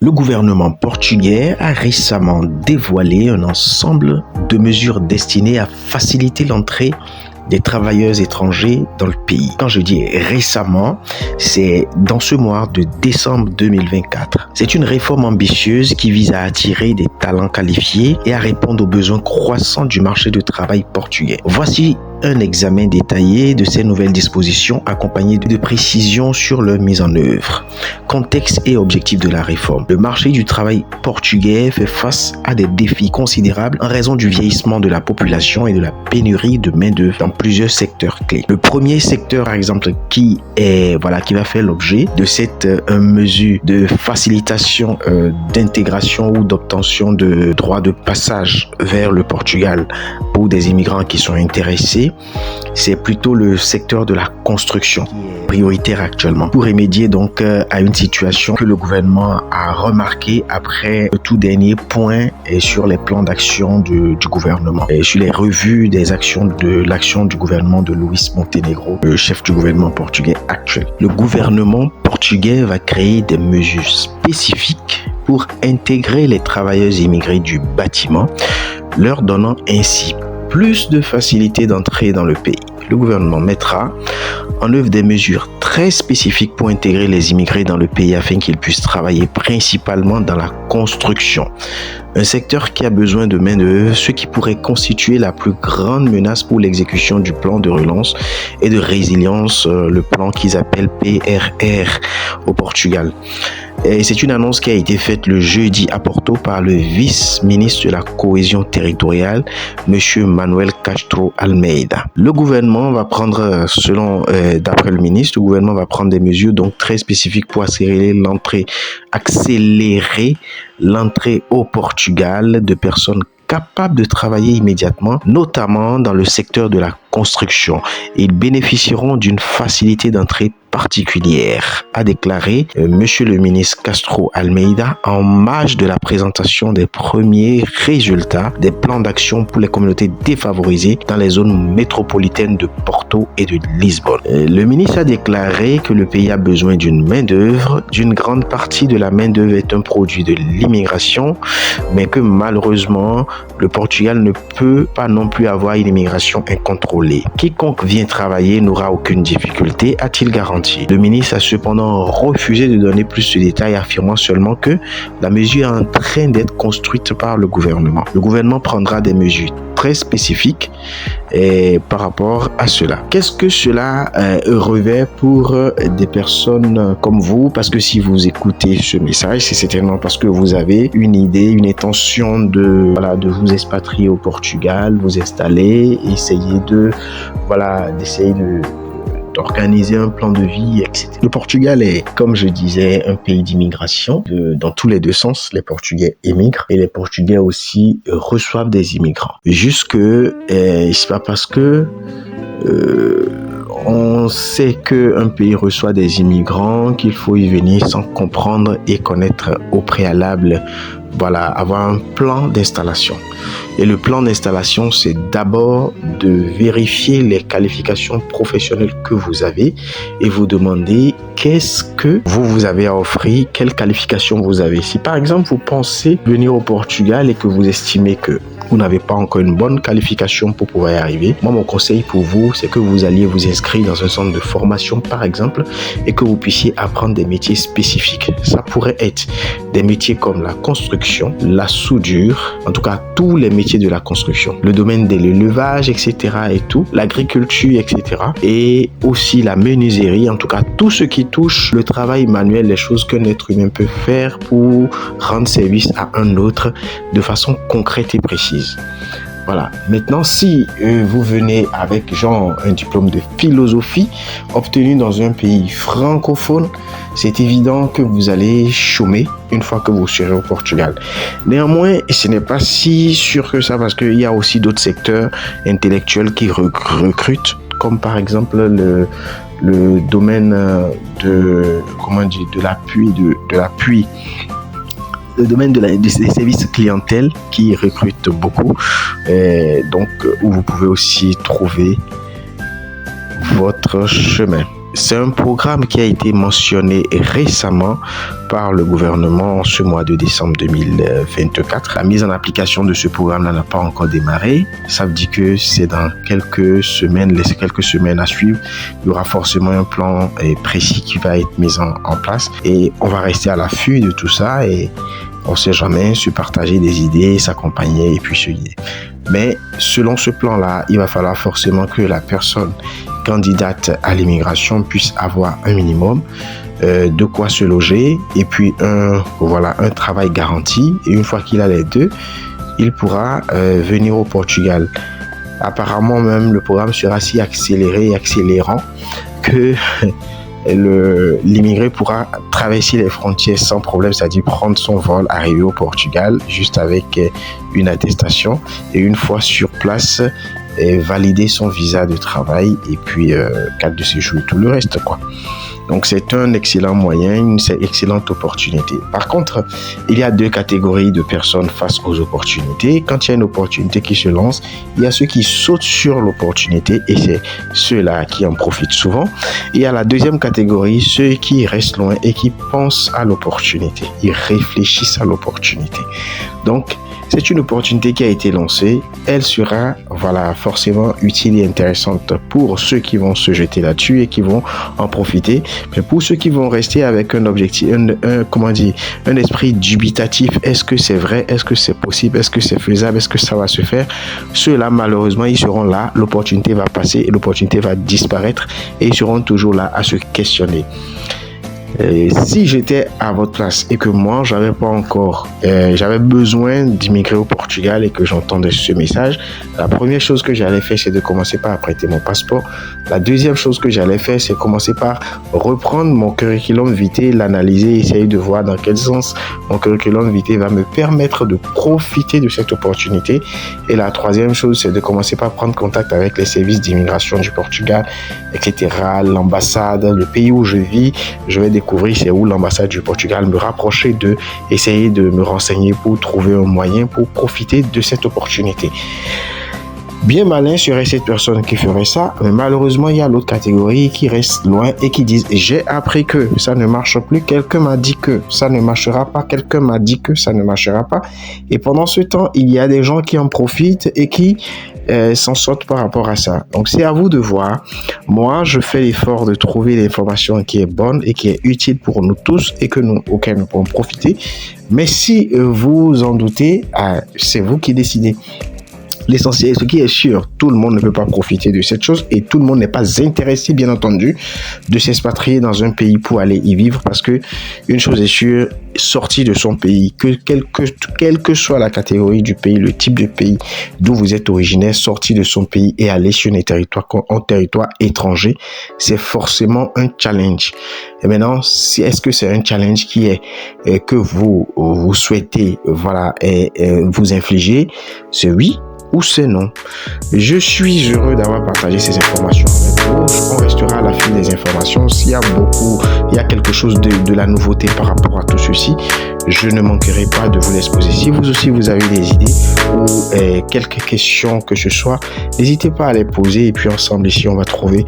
Le gouvernement portugais a récemment dévoilé un ensemble de mesures destinées à faciliter l'entrée des travailleurs étrangers dans le pays. Quand je dis récemment, c'est dans ce mois de décembre 2024. C'est une réforme ambitieuse qui vise à attirer des talents qualifiés et à répondre aux besoins croissants du marché du travail portugais. Voici un examen détaillé de ces nouvelles dispositions accompagné de précisions sur leur mise en œuvre. Contexte et objectif de la réforme. Le marché du travail portugais fait face à des défis considérables en raison du vieillissement de la population et de la pénurie de main-d'œuvre dans plusieurs secteurs clés. Le premier secteur, par exemple, qui va faire l'objet de cette mesure de facilitation d'intégration ou d'obtention de droits de passage vers le Portugal pour des immigrants qui sont intéressés, c'est plutôt le secteur de la construction qui est prioritaire actuellement pour remédier donc à une situation que le gouvernement a remarqué après le tout dernier point et sur les plans d'action du gouvernement et sur les revues des actions de l'action du gouvernement de Luís Montenegro, le chef du gouvernement portugais actuel. Le gouvernement portugais va créer des mesures spécifiques pour intégrer les travailleurs immigrés du bâtiment, leur donnant ainsi plus de facilité d'entrée dans le pays. Le gouvernement mettra en œuvre des mesures très spécifiques pour intégrer les immigrés dans le pays afin qu'ils puissent travailler principalement dans la construction. Un secteur qui a besoin de main-d'œuvre, ce qui pourrait constituer la plus grande menace pour l'exécution du plan de relance et de résilience, le plan qu'ils appellent PRR au Portugal. Et c'est une annonce qui a été faite le jeudi à Porto par le vice-ministre de la cohésion territoriale, M. Manuel Castro Almeida. Le gouvernement va prendre, d'après le ministre, le gouvernement va prendre des mesures donc très spécifiques pour accélérer l'entrée au Portugal de personnes capables de travailler immédiatement, notamment dans le secteur de la construction. Ils bénéficieront d'une facilité d'entrée particulière, a déclaré Monsieur le ministre Castro Almeida en marge de la présentation des premiers résultats des plans d'action pour les communautés défavorisées dans les zones métropolitaines de Porto et de Lisbonne. Le ministre a déclaré que le pays a besoin d'une main-d'œuvre. D'une grande partie de la main-d'œuvre est un produit de l'immigration, mais que malheureusement, le Portugal ne peut pas non plus avoir une immigration incontrôlée. Quiconque vient travailler n'aura aucune difficulté, a-t-il garanti. Le ministre a cependant refusé de donner plus de détails, affirmant seulement que la mesure est en train d'être construite par le gouvernement. Le gouvernement prendra des mesures très spécifiques par rapport à cela. Qu'est-ce que cela revêt pour des personnes comme vous? Parce que si vous écoutez ce message, c'est certainement parce que vous avez une idée, une intention de vous expatrier au Portugal, vous installer, essayer d'organiser un plan de vie, etc. Le Portugal est, comme je disais, un pays d'immigration. Dans tous les deux sens, les Portugais émigrent et les Portugais aussi reçoivent des immigrants. C'est pas parce que on sait qu'un pays reçoit des immigrants qu'il faut y venir sans comprendre et connaître au préalable, avoir un plan d'installation. Et le plan d'installation, c'est d'abord de vérifier les qualifications professionnelles que vous avez et vous demander qu'est-ce que vous avez à offrir, quelles qualifications vous avez. Si par exemple vous pensez venir au Portugal et que vous estimez que vous n'avez pas encore une bonne qualification pour pouvoir y arriver, moi mon conseil pour vous, c'est que vous alliez vous inscrire dans un centre de formation par exemple et que vous puissiez apprendre des métiers spécifiques. Ça pourrait être des métiers comme la construction, la soudure, en tout cas tous les métiers de la construction, le domaine de l'élevage, etc. et tout, l'agriculture, etc. et aussi la menuiserie, en tout cas tout ce qui touche le travail manuel, les choses qu'un être humain peut faire pour rendre service à un autre de façon concrète et précise. Voilà. Maintenant, si vous venez avec un diplôme de philosophie obtenu dans un pays francophone, c'est évident que vous allez chômer une fois que vous serez au Portugal. Néanmoins, ce n'est pas si sûr que ça parce qu'il y a aussi d'autres secteurs intellectuels qui recrutent, comme par exemple le domaine de l'appui. Le domaine des services clientèle qui recrute beaucoup, donc où vous pouvez aussi trouver votre chemin. c'est un programme qui a été mentionné récemment par le gouvernement en ce mois de décembre 2024. La mise en application de ce programme n'a pas encore démarré. Ça veut dire que c'est dans quelques semaines à suivre. Il y aura forcément un plan précis qui va être mis en place et on va rester à l'affût de tout ça et on ne sait jamais, se partager des idées, s'accompagner et puis se guider. Mais selon ce plan-là, il va falloir forcément que la personne candidate à l'immigration puisse avoir un minimum de quoi se loger et puis un travail garanti. Et une fois qu'il a les deux, il pourra venir au Portugal. Apparemment même, le programme sera si accéléré et accélérant que l'immigré pourra traverser les frontières sans problème, c'est-à-dire prendre son vol, arriver au Portugal juste avec une attestation et une fois sur place, valider son visa de travail et puis carte de séjour et tout le reste, quoi. Donc c'est un excellent moyen, une excellente opportunité. Par contre, il y a deux catégories de personnes face aux opportunités. Quand il y a une opportunité qui se lance, il y a ceux qui sautent sur l'opportunité et c'est ceux-là qui en profitent souvent. Et il y a la deuxième catégorie, ceux qui restent loin et qui pensent à l'opportunité. Ils réfléchissent à l'opportunité. Donc, c'est une opportunité qui a été lancée. Elle sera forcément utile et intéressante pour ceux qui vont se jeter là-dessus et qui vont en profiter. Mais pour ceux qui vont rester avec un objectif, un esprit dubitatif, est-ce que c'est vrai? Est-ce que c'est possible? Est-ce que c'est faisable? Est-ce que ça va se faire? Ceux-là, malheureusement, ils seront là. L'opportunité va passer et l'opportunité va disparaître et ils seront toujours là à se questionner. Si j'étais à votre place et que moi j'avais besoin d'immigrer au Portugal et que j'entendais ce message, la première chose que j'allais faire, c'est de commencer par prêter mon passeport. La deuxième chose que j'allais faire, c'est commencer par reprendre mon curriculum vitae, l'analyser, essayer de voir dans quel sens mon curriculum vitae va me permettre de profiter de cette opportunité. Et la troisième chose, c'est de commencer par prendre contact avec les services d'immigration du Portugal, etc., l'ambassade, le pays où je vis. Je vais découvrir c'est où l'ambassade du Portugal, me rapprocher d'eux, essayer de me renseigner pour trouver un moyen pour profiter de cette opportunité. Bien malin serait cette personne qui ferait ça, mais malheureusement, il y a l'autre catégorie qui reste loin et qui disent « j'ai appris que ça ne marche plus, quelqu'un m'a dit que ça ne marchera pas, quelqu'un m'a dit que ça ne marchera pas ». Et pendant ce temps, il y a des gens qui en profitent et qui s'en sortent par rapport à ça. Donc, c'est à vous de voir. Moi, je fais l'effort de trouver l'information qui est bonne et qui est utile pour nous tous et auquel nous pouvons profiter. Mais si vous en doutez, c'est vous qui décidez. L'essentiel, ce qui est sûr, tout le monde ne peut pas profiter de cette chose et tout le monde n'est pas intéressé, bien entendu, de s'expatrier dans un pays pour aller y vivre parce que une chose est sûre, sortir de son pays, quelle que soit la catégorie du pays, le type de pays d'où vous êtes originaire, sortir de son pays et aller sur un territoire étranger, c'est forcément un challenge. Et maintenant, est-ce que c'est un challenge que vous souhaitez vous infliger? C'est oui ou c'est non. Je suis heureux d'avoir partagé ces informations avec vous. On restera à l'affût des informations. S'il y a quelque chose de la nouveauté par rapport à tout ceci, je ne manquerai pas de vous l'exposer. Si vous aussi vous avez des idées ou quelques questions que ce soit, n'hésitez pas à les poser et puis ensemble ici on va trouver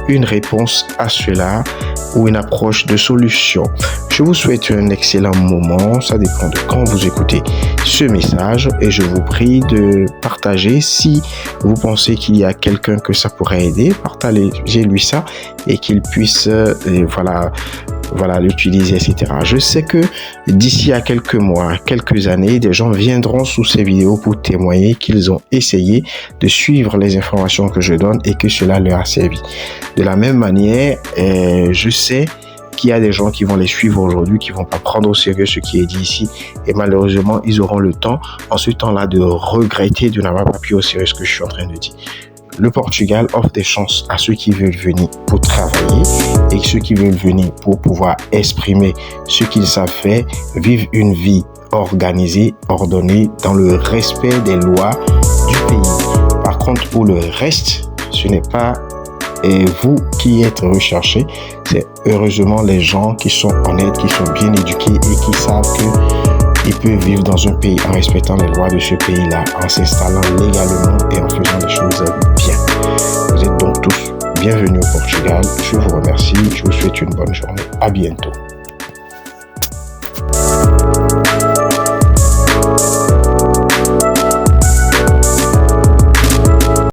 une réponse à cela ou une approche de solution. Je vous souhaite un excellent moment. Ça dépend de quand vous écoutez ce message et je vous prie de partager. Si vous pensez qu'il y a quelqu'un que ça pourrait aider, partagez-lui ça et qu'il puisse l'utiliser, etc. Je sais que d'ici à quelques mois, quelques années, des gens viendront sous ces vidéos pour témoigner qu'ils ont essayé de suivre les informations que je donne et que cela leur a servi. De la même manière, je sais qu'il y a des gens qui vont les suivre aujourd'hui, qui vont pas prendre au sérieux ce qui est dit ici et malheureusement, ils auront le temps, en ce temps-là, de regretter de n'avoir pas pris au sérieux ce que je suis en train de dire. Le Portugal offre des chances à ceux qui veulent venir pour travailler et ceux qui veulent venir pour pouvoir exprimer ce qu'ils savent faire, vivre une vie organisée, ordonnée, dans le respect des lois du pays. Par contre, pour le reste, ce n'est pas vous qui êtes recherchés, c'est heureusement les gens qui sont honnêtes, qui sont bien éduqués et qui savent qu'ils peuvent vivre dans un pays en respectant les lois de ce pays-là, en s'installant légalement et en faisant les choses bien. Vous êtes donc tous bienvenue au Portugal. Je vous remercie. Je vous souhaite une bonne journée. À bientôt.